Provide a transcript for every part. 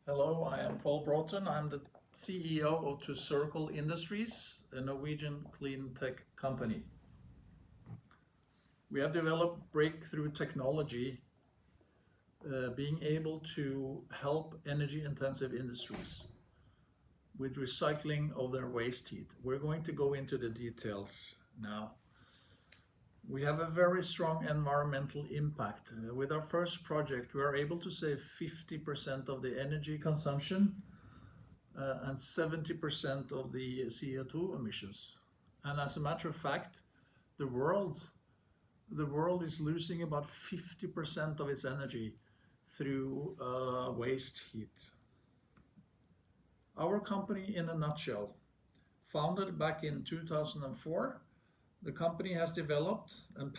Hello, I am Paul Broughton. I'm the CEO of Tocircle Industries, a Norwegian clean tech company. We have developed breakthrough technology being able to help energy intensive industries with recycling of their waste heat. We're going to go into the details now. We have a very strong environmental impact. With our first project, we are able to save 50% of the energy consumption and 70% of the CO2 emissions. And as a matter of fact, the world is losing about 50% of its energy through waste heat. Our company in a nutshell, founded back in 2004, the company has developed and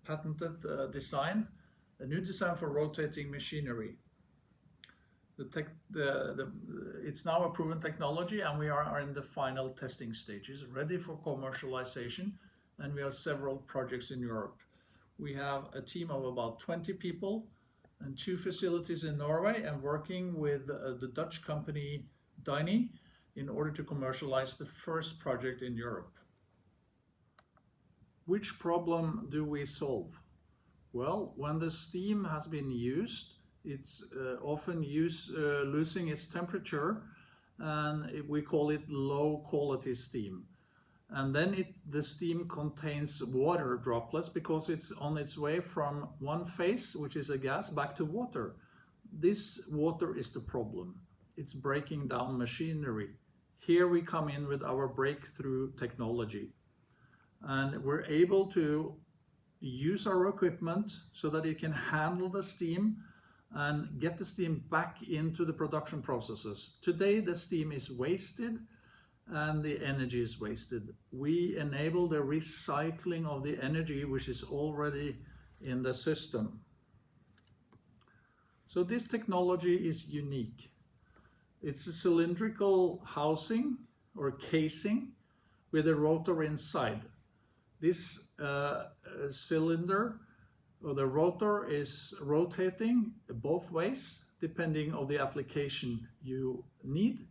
patented a new design for rotating machinery. It's now a proven technology, and we are in the final testing stages, ready for commercialization, and we have several projects in Europe. We have a team of about 20 people and 2 facilities in Norway, and working with the Dutch company Dyni in order to commercialize the first project in Europe. Which problem do we solve? Well, when the steam has been used, it's often losing its temperature, and we call it low quality steam. And then the steam contains water droplets because it's on its way from one phase, which is a gas, back to water. This water is the problem. It's breaking down machinery. Here we come in with our breakthrough technology. And we're able to use our equipment so that it can handle the steam and get the steam back into the production processes. Today the steam is wasted and the energy is wasted. We enable the recycling of the energy which is already in the system. So this technology is unique. It's a cylindrical housing or casing with a rotor inside. This cylinder or the rotor is rotating both ways depending on the application you need.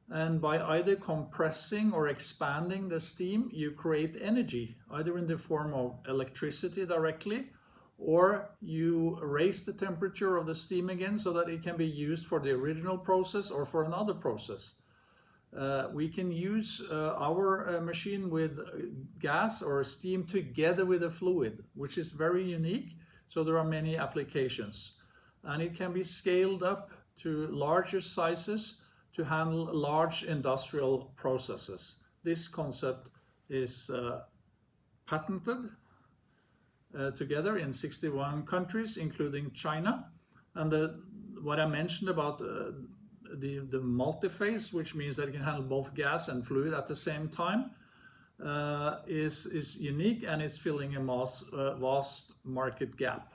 And by either compressing or expanding the steam, you create energy, either in the form of electricity directly, or you raise the temperature of the steam again so that it can be used for the original process or for another process. We can use our machine with gas or steam together with a fluid, which is very unique. So there are many applications, and it can be scaled up to larger sizes to handle large industrial processes. This concept is patented together in 61 countries, including China. And what I mentioned about the multi-phase, which means that it can handle both gas and fluid at the same time, is unique, and is filling a vast market gap.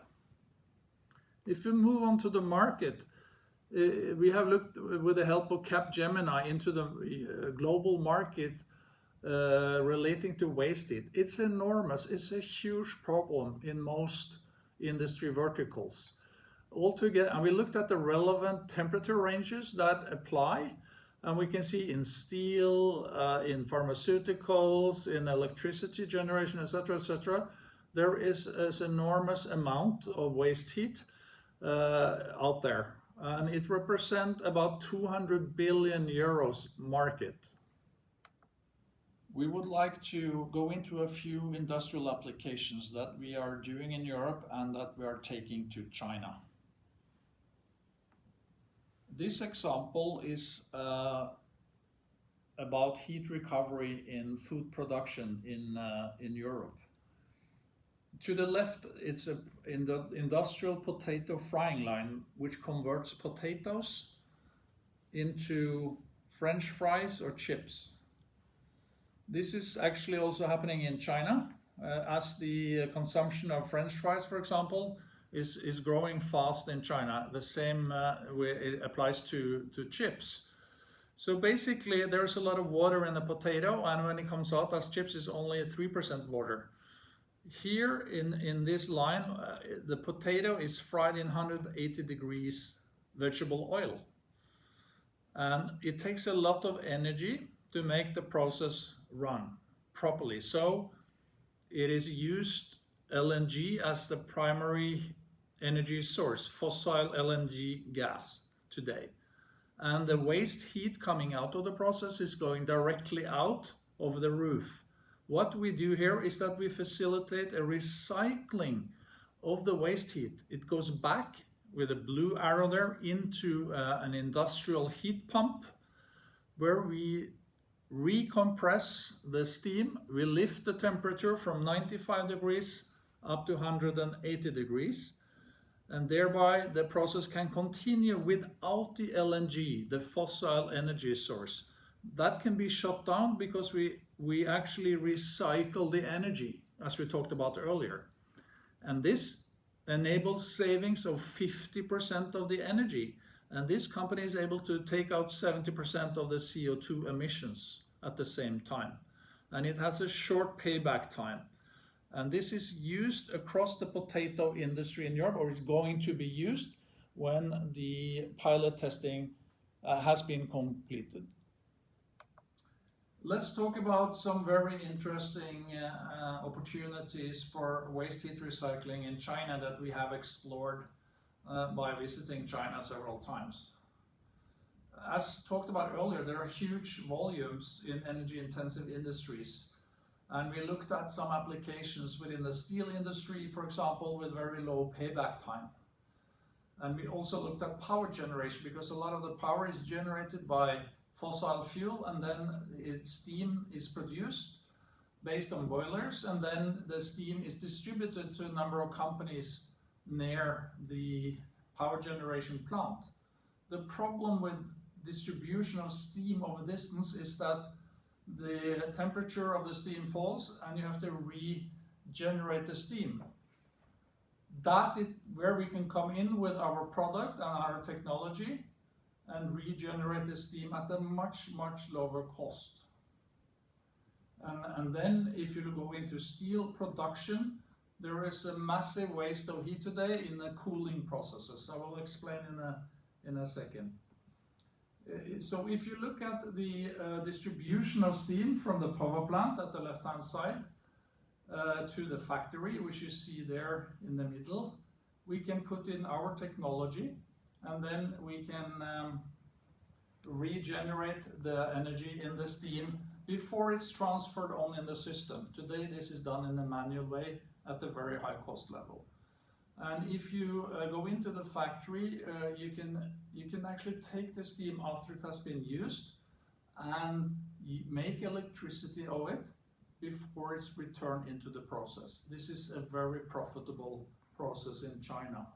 If we move on to the market, we have looked with the help of Capgemini into the global market relating to waste heat. It's enormous. It's a huge problem in most industry verticals. Altogether, and we looked at the relevant temperature ranges that apply, and we can see in steel, in pharmaceuticals, in electricity generation, etc., there is an enormous amount of waste heat out there, and it represents about 200 billion euros market. We would like to go into a few industrial applications that we are doing in Europe and that we are taking to China. This example is about heat recovery in food production in Europe. To the left, it's the industrial potato frying line, which converts potatoes into French fries or chips. This is actually also happening in China, as the consumption of French fries, for example, is growing fast in China. The same it applies to chips. So basically there's a lot of water in the potato, and when it comes out as chips it's only 3% water. Here in this line, the potato is fried in 180 degrees vegetable oil. And it takes a lot of energy to make the process run properly. So it is used LNG as the primary energy source, fossil LNG gas today. And the waste heat coming out of the process is going directly out of the roof. What we do here is that we facilitate a recycling of the waste heat. It goes back with a blue arrow there into an industrial heat pump where we recompress the steam. We lift the temperature from 95 degrees up to 180 degrees, and thereby the process can continue without the LNG, the fossil energy source. That can be shut down because we actually recycle the energy, as we talked about earlier. And this enables savings of 50% of the energy. And this company is able to take out 70% of the CO2 emissions at the same time. And it has a short payback time. And this is used across the potato industry in Europe, or is going to be used when the pilot testing has been completed. Let's talk about some very interesting opportunities for waste heat recycling in China that we have explored by visiting China several times. As talked about earlier, there are huge volumes in energy-intensive industries, and we looked at some applications within the steel industry, for example, with very low payback time. And we also looked at power generation, because a lot of the power is generated by fossil fuel, and then steam is produced based on boilers, and then the steam is distributed to a number of companies near the power generation plant. The problem with distribution of steam over distance is that the temperature of the steam falls and you have to regenerate the steam. That is where we can come in with our product and our technology and regenerate the steam at a much, much lower cost. And then if you go into steel production, there is a massive waste of heat today in the cooling processes. I will explain in a second. So if you look at the distribution of steam from the power plant at the left-hand side to the factory, which you see there in the middle, we can put in our technology, and then we can regenerate the energy in the steam before it's transferred on in the system. Today this is done in a manual way at a very high cost level. And if you go into the factory, you can actually take the steam after it has been used and make electricity of it before it's returned into the process. This is a very profitable process in China.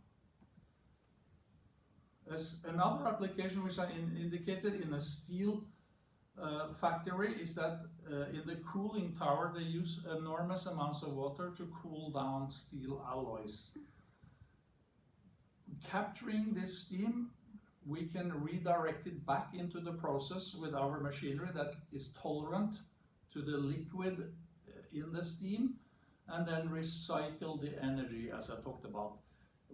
As another application which I indicated in a steel factory is that in the cooling tower they use enormous amounts of water to cool down steel alloys. Capturing this steam, we can redirect it back into the process with our machinery that is tolerant to the liquid in the steam, and then recycle the energy, as I talked about.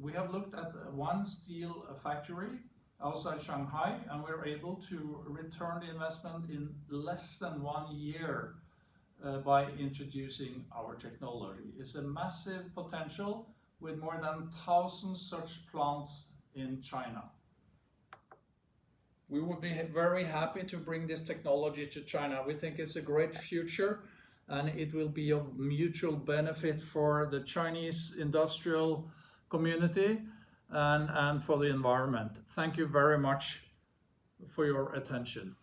We have looked at one steel factory outside Shanghai, and we're able to return the investment in less than 1 year by introducing our technology. It's a massive potential with more than 1,000 such plants in China. We would be very happy to bring this technology to China. We think it's a great future, and it will be of mutual benefit for the Chinese industrial community and for the environment. Thank you very much for your attention.